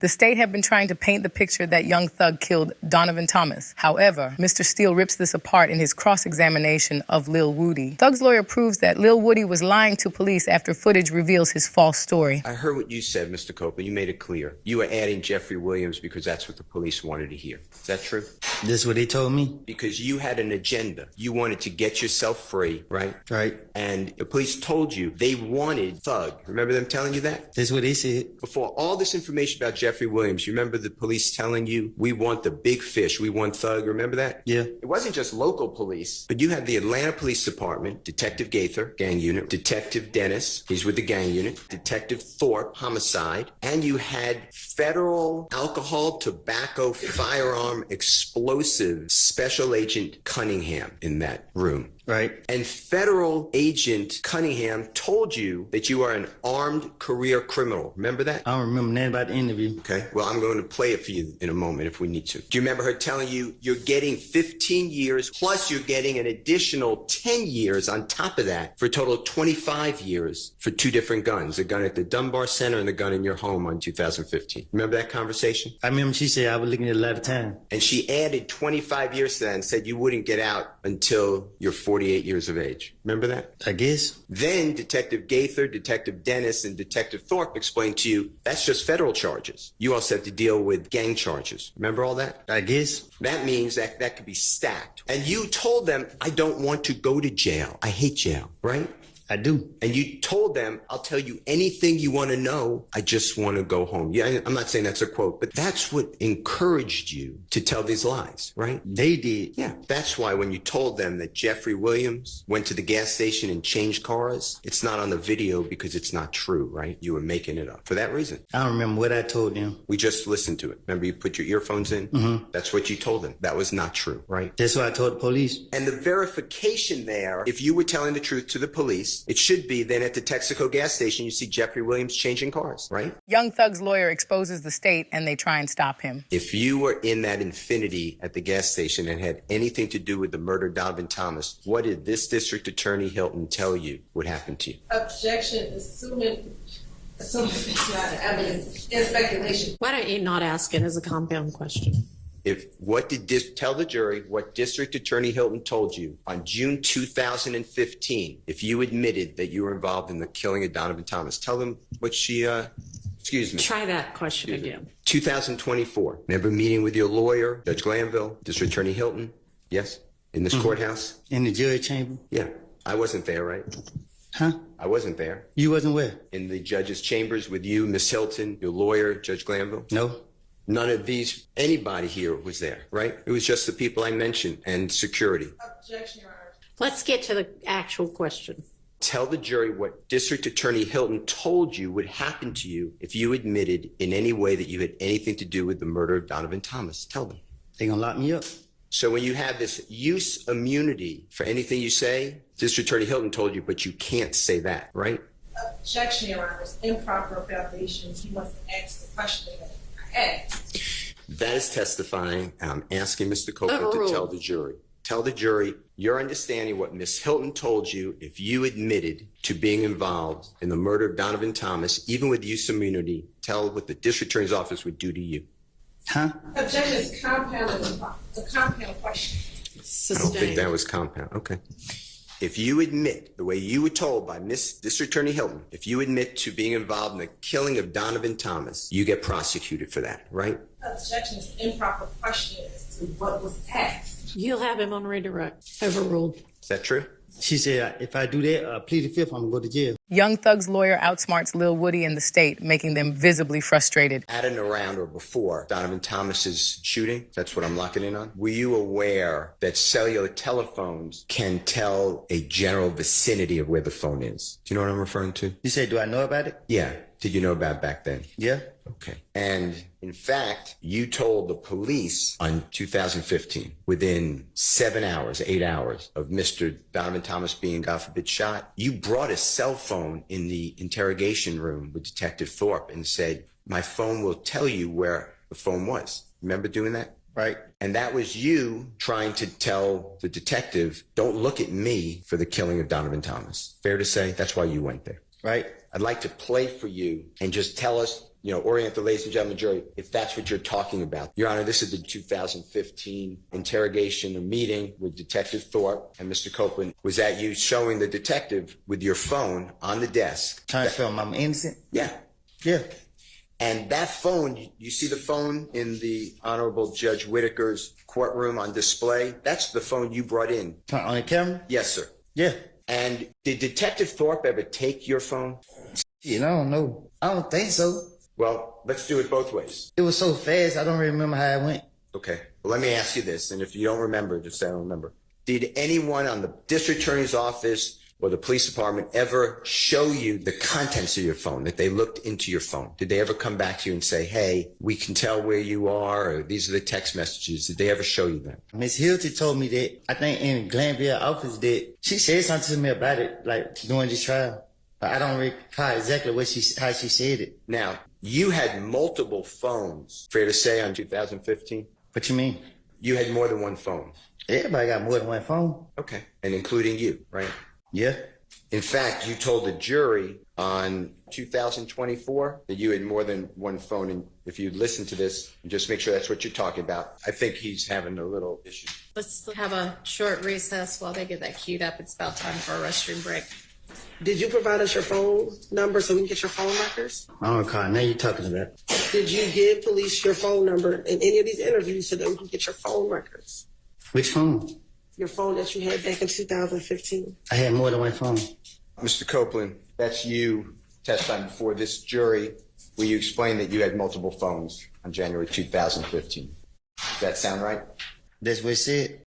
The state had been trying to paint the picture that Young Thug killed Donovan Thomas. However, Mr. Steele rips this apart in his cross-examination of Lil Woody. Thug's lawyer proves that Lil Woody was lying to police after footage reveals his false story. I heard what you said, Mr. Copeland. You made it clear. You were adding Jeffrey Williams because that's what the police wanted to hear. Is that true? This is what they told me. Because you had an agenda. You wanted to get yourself free, right? Right. And the police told you they wanted Thug. Remember them telling you that? This is what they said. Before all this information about Jeffrey Williams, you remember the police telling you, we want the big fish, we want Thug, remember that? Yeah. It wasn't just local police, but you had the Atlanta Police Department, Detective Gaither, gang unit, Detective Dennis, he's with the gang unit, Detective Thorpe, homicide, and you had federal alcohol, tobacco, firearm, explosive special agent Cunningham in that room. Right. And federal agent Cunningham told you that you are an armed career criminal. Remember that? I don't remember nothing about the interview. Okay. Well, I'm going to play it for you in a moment if we need to. Do you remember her telling you you're getting 15 years plus you're getting an additional 10 years on top of that for a total of 25 years for two different guns, a gun at the Dunbar Center and the gun in your home on 2015. Remember that conversation? I remember she said I was looking at a lot of time. And she added 25 years to that and said you wouldn't get out until you're 48 years of age. Remember that? I guess. Then Detective Gaither, Detective Dennis, and Detective Thorpe explained to you that's just federal charges. You also have to deal with gang charges. Remember all that? I guess. That means that could be stacked. And you told them, I don't want to go to jail. I hate jail, right? I do. And you told them, I'll tell you anything you want to know. I just want to go home. Yeah, I'm not saying that's a quote, but that's what encouraged you to tell these lies, right? They did. Yeah. That's why when you told them that Jeffrey Williams went to the gas station and changed cars, it's not on the video because it's not true, right? You were making it up for that reason. I don't remember what I told them. We just listened to it. Remember you put your earphones in? Mm-hmm. That's what you told them. That was not true, right? That's what I told the police. And the verification there, if you were telling the truth to the police, it should be then at the Texaco gas station, you see Jeffrey Williams changing cars, right? Young Thug's lawyer exposes the state and they try and stop him. If you were in that Infiniti at the gas station and had anything to do with the murder of Donovan Thomas, what did this District Attorney Hilton tell you would happen to you? Objection, assuming it's not evidence, it's speculation. Why don't you not ask it as a compound question? Tell the jury what District Attorney Hilton told you on June 2015 if you admitted that you were involved in the killing of Donovan Thomas. Tell them what she, excuse me. Try that question again. 2024. Remember meeting with your lawyer, Judge Glanville, District Attorney Hilton? Yes? In this courthouse? In the jury chamber? Yeah. I wasn't there, right? Huh? I wasn't there. You wasn't where? In the judge's chambers with you, Miss Hilton, your lawyer, Judge Glanville? No. None of these, anybody here was there, right? It was just the people I mentioned and security. Objection, Your Honor. Let's get to the actual question. Tell the jury what District Attorney Hilton told you would happen to you if you admitted in any way that you had anything to do with the murder of Donovan Thomas. Tell them. They gonna lock me up. So when you have this use immunity for anything you say, District Attorney Hilton told you, but you can't say that, right? Objection, Your Honor. It's improper foundations. He must ask the question that I asked. That is testifying. I'm asking Mr. Copeland to tell the jury. Tell the jury your understanding what Miss Hilton told you if you admitted to being involved in the murder of Donovan Thomas, even with use immunity. Tell what the district attorney's office would do to you. Huh? Objection is compound. The compound question. I don't think that was compound. Okay. If you admit, the way you were told by Miss District Attorney Hilton, if you admit to being involved in the killing of Donovan Thomas, you get prosecuted for that, right? Objection is improper question as to what was asked. You'll have him on redirect. Overruled. Is that true? She said, if I do that, plead the fifth, I'm gonna go to jail. Young Thug's lawyer outsmarts Lil Woody and the state, making them visibly frustrated. At and around or before Donovan Thomas's shooting, that's what I'm locking in on. Were you aware that cellular telephones can tell a general vicinity of where the phone is? Do you know what I'm referring to? You said, do I know about it? Yeah. Did you know about it back then? Yeah. Okay. And in fact, you told the police on 2015, within 7 hours, 8 hours of Mr. Donovan Thomas being, God forbid, shot, you brought a cell phone in the interrogation room with Detective Thorpe and said, my phone will tell you where the phone was. Remember doing that? Right. And that was you trying to tell the detective, don't look at me for the killing of Donovan Thomas. Fair to say? That's why you went there. Right. I'd like to play for you and just tell us orient the ladies and gentlemen jury if that's what you're talking about. Your Honor, this is the 2015 interrogation or meeting with Detective Thorpe and Mr. Copeland. Was that you showing the detective with your phone on the desk? Trying to show him I'm innocent? Yeah. Yeah. And that phone, you see the phone in the Honorable Judge Whitaker's courtroom on display? That's the phone you brought in. Turn on the camera? Yes, sir. Yeah. And did Detective Thorpe ever take your phone? Shit, I don't know. I don't think so. Well, let's do it both ways. It was so fast, I don't really remember how it went. Okay. Well, let me ask you this, and if you don't remember, just say I don't remember. Did anyone on the district attorney's office or the police department ever show you the contents of your phone, that they looked into your phone? Did they ever come back to you and say, hey, we can tell where you are, or these are the text messages? Did they ever show you that? Miss Hilty told me that, I think in Glanville office, that she said something to me about it, like during this trial. But I don't recall exactly how she said it. Now, you had multiple phones, fair to say, on 2015? What you mean? You had more than one phone. Everybody got more than one phone. Okay. And including you, right? Yeah. In fact, you told the jury on 2024 that you had more than one phone. And if you listen to this, just make sure that's what you're talking about. I think he's having a little issue. Let's have a short recess while they get that queued up. It's about time for a restroom break. Did you provide us your phone number so we can get your phone records? I don't recall. Now you're talking about. Did you give police your phone number in any of these interviews so that we can get your phone records? Which phone? Your phone that you had back in 2015. I had more than one phone. Mr. Copeland, that's you testifying before this jury where you explained that you had multiple phones on January 2015. Does that sound right? That's what it said.